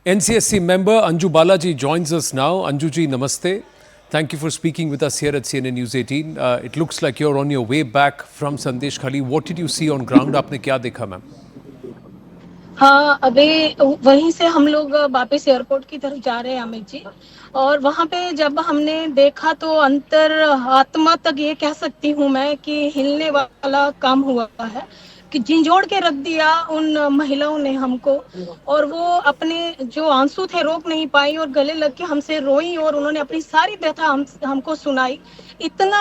NCSC member Anju Balaji joins us now. Anju ji, namaste. Thank you for speaking with us here at CNN News 18. It looks like you're on your way back from Sandesh Khali. What did you see on ground? आपने क्या देखा ma'am? हाँ, अभी वहीं से हम लोग वापस एयरपोर्ट की तरफ जा रहे हैं अमित जी। और वहाँ पे जब हमने देखा तो अंतर आत्मा तक ये कह सकती हूँ मैं कि हिलने वाला काम हुआ है कि झिंझोड़ के रख दिया उन महिलाओं ने हमको। और वो अपने जो आंसू थे रोक नहीं पाई और गले लग के हमसे रोई और उन्होंने अपनी सारी व्यथा हमको सुनाई। इतना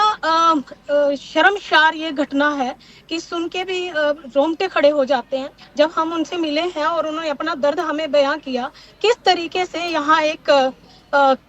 शर्मशार ये घटना है कि सुन के भी रोंगटे खड़े हो जाते हैं जब हम उनसे मिले हैं और उन्होंने अपना दर्द हमें बयां किया। किस तरीके से यहाँ एक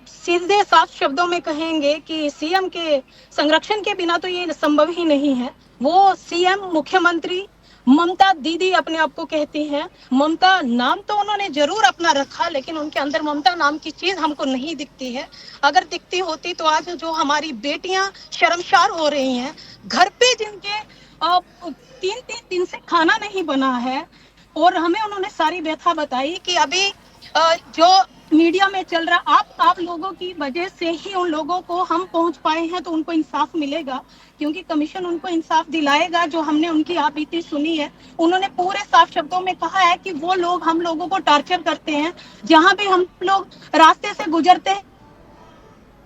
सीधे साफ शब्दों में कहेंगे कि सीएम के संरक्षण के बिना तो ये संभव ही नहीं है। वो सीएम मुख्यमंत्री ममता दीदी अपने आप को कहती हैं। ममता नाम तो उन्होंने जरूर अपना रखा, लेकिन उनके अंदर ममता नाम की चीज हमको नहीं दिखती है। अगर दिखती होती तो आज जो हमारी बेटियां शर्मशार हो रही हैं, घर पे जिनके 3-3 दिन से खाना नहीं बना है, और हमें उन्होंने सारी व्यथा बताई कि अभी जो मीडिया में चल रहा आप लोगों की वजह से ही उन लोगों को हम पहुंच पाए हैं, तो उनको इंसाफ मिलेगा क्योंकि कमीशन उनको इंसाफ दिलाएगा। जो हमने उनकी आपबीती सुनी है, उन्होंने पूरे साफ शब्दों में कहा है कि वो लोग हम लोगों को टॉर्चर करते हैं। जहां भी हम लोग रास्ते से गुजरते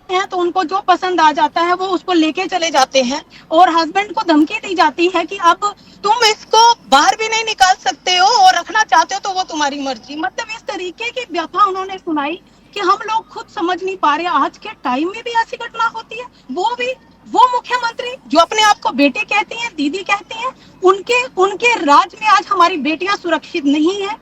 हैं तो उनको जो पसंद आ जाता है वो उसको लेके चले जाते हैं, और हस्बैंड को धमकी दी जाती है कि अब तुम इसको बाहर भी नहीं निकाल सकते हो और रखना चाहते हो तो वो तुम्हारी मर्जी। मतलब इस तरीके की व्यथा उन्होंने सुनाई कि हम लोग खुद समझ नहीं पा रहे आज के टाइम में भी ऐसी घटना होती है। वो मुख्यमंत्री जो अपने आप को बेटे कहती हैं, दीदी कहती हैं, उनके राज में आज हमारी बेटियां सुरक्षित नहीं है।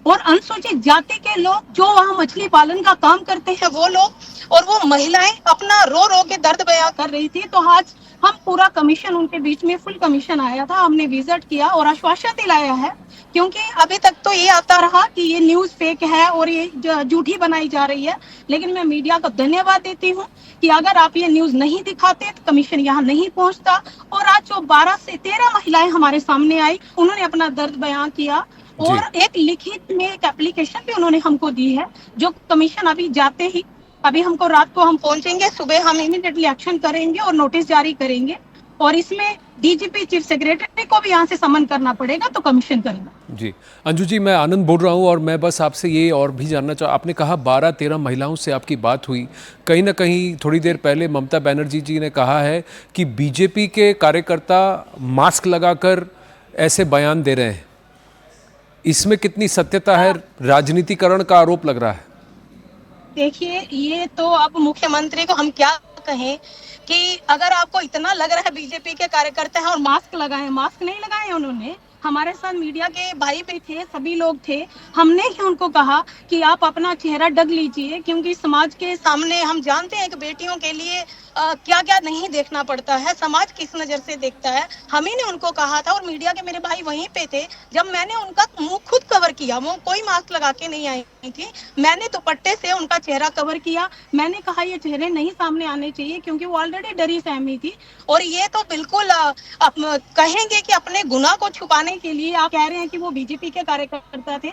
और अनुसूचित जाति के लोग जो वहाँ मछली पालन का काम करते हैं वो लोग, और वो महिलाएं अपना रो रो के दर्द बयां कर रही थी। तो आज हम पूरा कमीशन उनके बीच में फुल कमीशन आया था, हमने विजिट किया और आश्वासन दिलाया है, क्योंकि अभी तक तो ये आता रहा कि ये न्यूज फेक है और ये झूठी बनाई जा रही है। लेकिन मैं मीडिया को धन्यवाद देती हूँ कि अगर आप ये न्यूज नहीं दिखाते तो कमीशन यहाँ नहीं पहुंचता। और आज जो 12 से 13 महिलाएं हमारे सामने आई, उन्होंने अपना दर्द बयां किया और एक लिखित में एक एप्लीकेशन भी उन्होंने हमको दी है, जो कमीशन अभी जाते ही अभी हमको रात को हम पहुंचेंगे, सुबह हम इमीडिएटली एक्शन करेंगे और नोटिस जारी करेंगे। और इसमें डीजीपी चीफ सेक्रेटरी को भी यहाँ से समन करना पड़ेगा, तो कमीशन करेगा। जी अंजू जी, मैं आनंद बोल रहा हूँ और मैं बस आपसे ये और भी जानना चाह, आपने कहा 12-13 महिलाओं से आपकी बात हुई। कहीं ना कहीं थोड़ी देर पहले ममता बनर्जी जी ने कहा है कि बीजेपी के कार्यकर्ता मास्क लगाकर ऐसे बयान दे रहे हैं। इसमें कितनी सत्यता है? राजनीतिकरण का आरोप लग रहा है। देखिए, ये तो अब मुख्यमंत्री को हम क्या कहें कि अगर आपको इतना लग रहा है बीजेपी के कार्यकर्ता हैं और मास्क लगाए, मास्क नहीं लगाए उन्होंने। हमारे साथ मीडिया के भाई भी थे, सभी लोग थे। हमने ही उनको कहा कि आप अपना चेहरा ढक लीजिए, क्योंकि समाज के सामने हम जानते हैं कि बेटियों के लिए क्या क्या नहीं देखना पड़ता है, समाज किस नजर से देखता है। हम ही ने उनको कहा था और मीडिया के मेरे भाई वहीं पे थे जब मैंने उनका मुंह खुद कवर किया। वो कोई मास्क लगा के नहीं आई थी, मैंने दुपट्टे से उनका चेहरा कवर किया। मैंने कहा ये चेहरे नहीं सामने आने चाहिए, क्योंकि वो ऑलरेडी डरी सहमी थी। और ये तो बिल्कुल कहेंगे कि अपने गुनाह को छुपाने के लिए आप कह रहे हैं कि वो बीजेपी के कार्यकर्ता थे।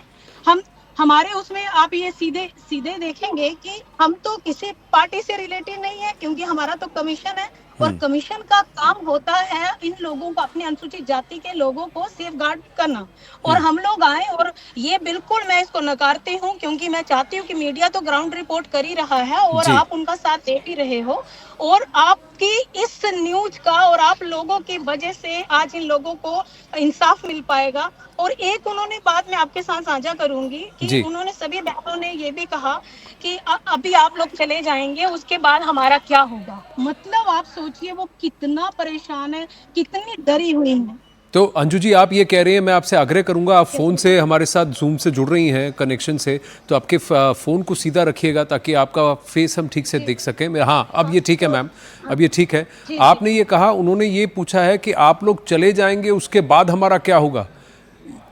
हमारे उसमें आप ये सीधे सीधे देखेंगे कि हम तो किसी पार्टी से रिलेटेड नहीं है, क्योंकि हमारा तो कमीशन है और कमीशन का काम होता है इन लोगों को, अपने अनुसूचित जाति के लोगों को सेफ गार्ड करना। और हम लोग आए, और ये बिल्कुल मैं इसको नकारती हूँ, क्योंकि मैं चाहती हूँ कि मीडिया तो ग्राउंड रिपोर्ट कर ही रहा है और आप उनका साथ दे भी रहे हो। और आपकी इस न्यूज का और आप लोगों की वजह से आज इन लोगों को इंसाफ मिल पाएगा। और एक उन्होंने बात मैं आपके साथ साझा करूंगी कि उन्होंने सभी बहनों ने ये भी कहा कि अभी आप लोग चले जाएंगे, उसके बाद हमारा क्या होगा। मतलब आप सोचिए वो कितना परेशान है, कितनी डरी हुई है। तो अंजू जी, आप ये कह रही हैं, मैं आपसे आग्रह करूंगा, आप फ़ोन से हमारे साथ जूम से जुड़ रही हैं कनेक्शन से, तो आपके फ़ोन को सीधा रखिएगा ताकि आपका फेस हम ठीक से देख सकें। हाँ, अब ये ठीक है मैम, अब ये ठीक है। आपने ये कहा, उन्होंने ये पूछा है कि आप लोग चले जाएंगे उसके बाद हमारा क्या होगा।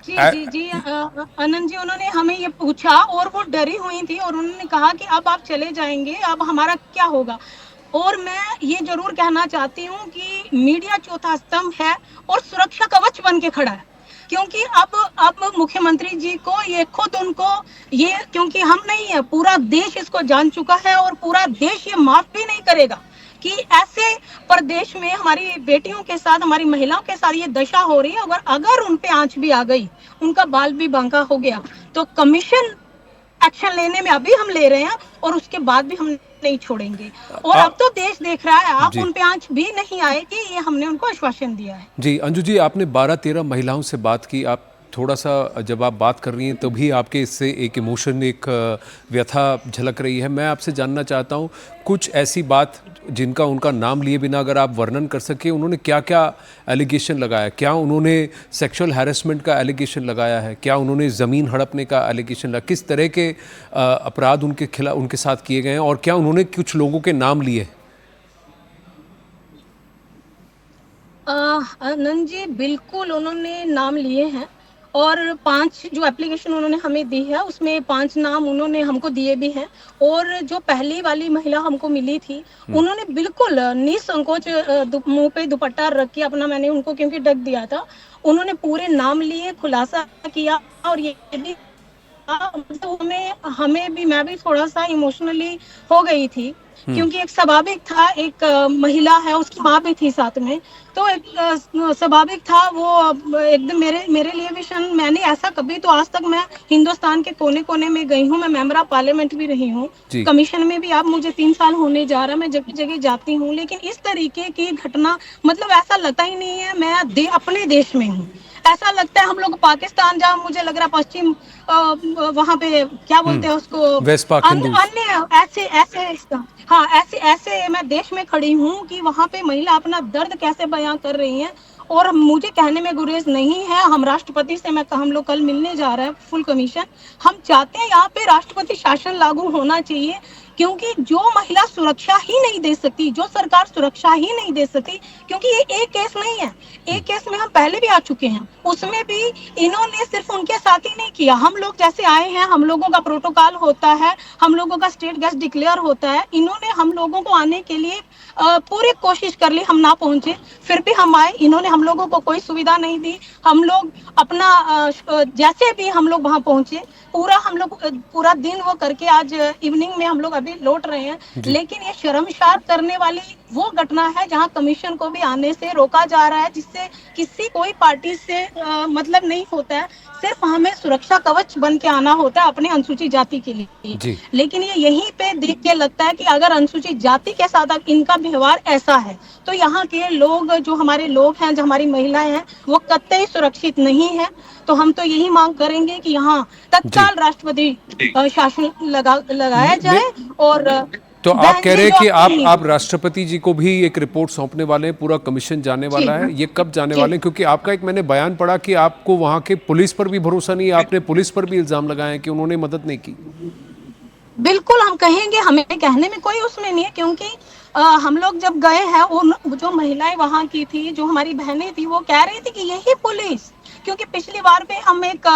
जी आनंद जी, उन्होंने हमें ये पूछा और वो डरी हुई थी और उन्होंने कहा कि अब आप चले जाएंगे, अब हमारा क्या होगा। और मैं ये जरूर कहना चाहती हूँ कि मीडिया चौथा स्तंभ है और सुरक्षा कवच बन के खड़ा है। क्योंकि अब मुख्यमंत्री जी को ये खुद उनको ये, क्योंकि हम नहीं है, पूरा देश इसको जान चुका है और पूरा देश ये माफ भी नहीं करेगा कि ऐसे प्रदेश में हमारी बेटियों के साथ, हमारी महिलाओं के साथ ये दशा हो रही है। और अगर उन पे आंच भी आ गई, उनका बाल भी बांका हो गया, तो कमीशन एक्शन लेने में अभी हम ले रहे हैं और उसके बाद भी हम नहीं छोड़ेंगे। और अब तो देश देख रहा है, आप जी। उन पे आंच भी नहीं आएगी, ये हमने उनको आश्वासन दिया है। जी अंजू जी, आपने 12-13 महिलाओं से बात की। आप थोड़ा सा जब आप बात कर रही हैं तभी आपके इससे एक इमोशन, एक व्यथा झलक रही है। मैं आपसे जानना चाहता हूँ कुछ ऐसी बात जिनका उनका नाम लिए बिना अगर आप वर्णन कर सके, उन्होंने क्या क्या एलिगेशन लगाया? क्या उन्होंने सेक्सुअल हैरेसमेंट का एलिगेशन लगाया है? क्या उन्होंने ज़मीन हड़पने का एलिगेशन लगाया? किस तरह के अपराध उनके खिलाफ, उनके साथ किए गए हैं? और क्या उन्होंने कुछ लोगों के नाम लिए? आनंद जी, बिल्कुल उन्होंने नाम लिए हैं। और 5 जो एप्लीकेशन उन्होंने हमें दी है, उसमें 5 नाम उन्होंने हमको दिए भी हैं। और जो पहली वाली महिला हमको मिली थी, उन्होंने बिल्कुल निसंकोच मुंह पे दुपट्टा रख के अपना, मैंने उनको क्योंकि ढक दिया था, उन्होंने पूरे नाम लिए, खुलासा किया। और ये भी मतलब हमें हमें भी, मैं भी थोड़ा सा इमोशनली हो गई थी, क्योंकि एक स्वाभाविक था, एक महिला है, उसकी माँ भी थी साथ में, तो एक स्वाभाविक था वो एकदम मेरे मेरे लिए भी क्षण। मैंने ऐसा कभी, तो आज तक मैं हिंदुस्तान के कोने कोने में गई हूँ, मैं मेंबर ऑफ पार्लियामेंट भी रही हूँ, जी। कमीशन में भी अब मुझे 3 साल होने जा रहा है, मैं जगह जगह जाती हूँ, लेकिन इस तरीके की घटना मतलब ऐसा लगता ही नहीं है मैं अपने देश में हूँ। ऐसा लगता है हम लोग पाकिस्तान, जहाँ मुझे लग रहा है पश्चिम, वहां पे क्या बोलते हैं उसको, वेस्ट पाक हिंदूज। अन्य ऐसे ऐसे, हाँ ऐसे ऐसे मैं देश में खड़ी हूँ कि वहां पे महिला अपना दर्द कैसे बयां कर रही हैं। और मुझे कहने में गुरेज नहीं है, हम राष्ट्रपति से, मैं हम लोग कल मिलने जा रहे हैं फुल कमीशन, हम चाहते हैं यहाँ पे राष्ट्रपति शासन लागू होना चाहिए। क्योंकि जो महिला सुरक्षा ही नहीं दे सकती, जो सरकार सुरक्षा ही नहीं दे सकती, क्योंकि ये एक केस नहीं है, एक केस में हम पहले भी आ चुके हैं, उसमें भी इन्होंने सिर्फ उनके साथ ही नहीं किया। हम लोग जैसे आए हैं, हम लोगों का प्रोटोकॉल होता है, हम लोगों का स्टेट गेस्ट डिक्लेयर होता है, इन्होंने हम लोगों को आने के लिए पूरी कोशिश कर ली, हम ना पहुंचे, फिर भी हम आए, इन्होंने हम लोगों को कोई सुविधा नहीं दी। हम लोग अपना जैसे भी हम लोग वहां पहुंचे, पूरा हम लोग पूरा दिन वो करके आज इवनिंग में हम लोग अभी लौट रहे हैं। लेकिन ये शर्मसार करने वाली वो घटना है जहां कमीशन को भी आने से रोका जा रहा है, जिससे किसी कोई पार्टी से मतलब नहीं होता है, सिर्फ हमें सुरक्षा कवच बन के आना होता है अपने अनुसूचित जाति के लिए। लेकिन ये यहीं पे देख के लगता है कि अगर अनुसूचित जाति के साथ इनका व्यवहार ऐसा है, तो यहाँ के लोग, जो हमारे लोग हैं, जो हमारी महिलाएं हैं, वो कतई सुरक्षित नहीं है। तो हम तो यही मांग करेंगे कि यहाँ तत्काल राष्ट्रपति शासन लगाया जाए। और तो आप कह रहे हैं कि आप राष्ट्रपति जी को भी एक रिपोर्ट सौंपने वाले हैं, पूरा कमीशन जाने वाला है, ये कब जाने वाले हैं? क्योंकि आपका एक मैंने बयान पढ़ा कि आपको वहां के पुलिस पर भी भरोसा नहीं है, आपने पुलिस पर भी इल्जाम लगाए हैं कि उन्होंने मदद नहीं की। बिल्कुल हम कहेंगे, हमें कहने में कोई उसमें नहीं है, क्योंकि हम लोग जब गए हैं, उन जो महिलाएं वहां की थी, जो हमारी बहनें थी, वो कह रही थी कि यही पुलिस, क्योंकि पिछली बार पे हम एक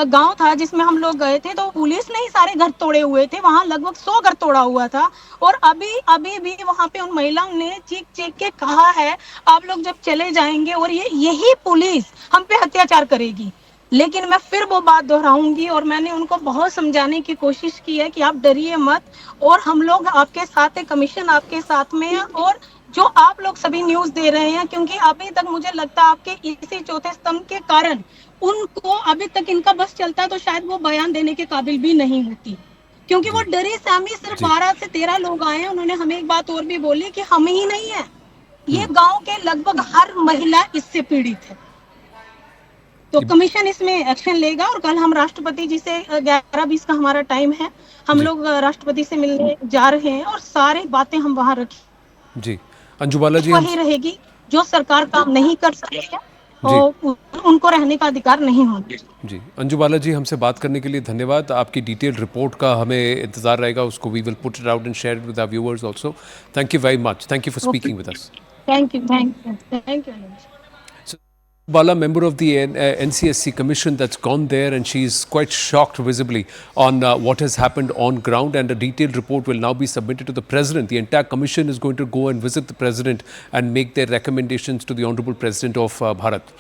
गांव था जिसमें हम लोग गए थे, तो पुलिस ने ही सारे घर तोड़े हुए थे, वहां लगभग 100 घर तोड़ा हुआ था। और अभी अभी भी वहां पे उन महिलाओं ने चीख चीख के कहा है, आप लोग जब चले जाएंगे और यही पुलिस हम पे अत्याचार करेगी। लेकिन मैं फिर वो बात दोहराऊंगी, और मैंने उनको बहुत समझाने की कोशिश की है कि आप डरिए मत, और हम लोग आपके साथ है, कमीशन आपके साथ में है, और जो आप लोग सभी न्यूज दे रहे हैं, क्योंकि अभी तक मुझे लगता है आपके इसी चौथे स्तंभ के कारण उनको अभी तक इनका बस चलता है, तो शायद वो बयान देने के काबिल भी नहीं होती, क्योंकि वो डरी सहमी। सिर्फ 12 से 13 लोग आए हैं। उन्होंने हमें एक बात और भी बोली कि हम ही नहीं है, ये गांव के लगभग हर महिला इससे पीड़ित है। तो कमीशन इसमें एक्शन लेगा, और कल हम राष्ट्रपति जी से 11:20 का हमारा टाइम है, हम लोग राष्ट्रपति से मिलने जा रहे हैं, और सारी बातें हम वहां रखें। जी अंजू बाला जी, वही रहेगी जो सरकार काम नहीं कर सकती है, और उनको रहने का अधिकार नहीं होगा। जी अंजू बाला जी, हमसे बात करने के लिए धन्यवाद। आपकी डिटेल्ड रिपोर्ट का हमें इंतजार रहेगा, उसको we will put it out and share it with our viewers also. Thank you very much, thank you for speaking with us. Thank you, thank you, thank you. Bala, member of the NCSC commission that's gone there, and she's quite shocked visibly on what has happened on ground, and a detailed report will now be submitted to the president. The entire commission is going to go and visit the president and make their recommendations to the Honorable President of Bharat.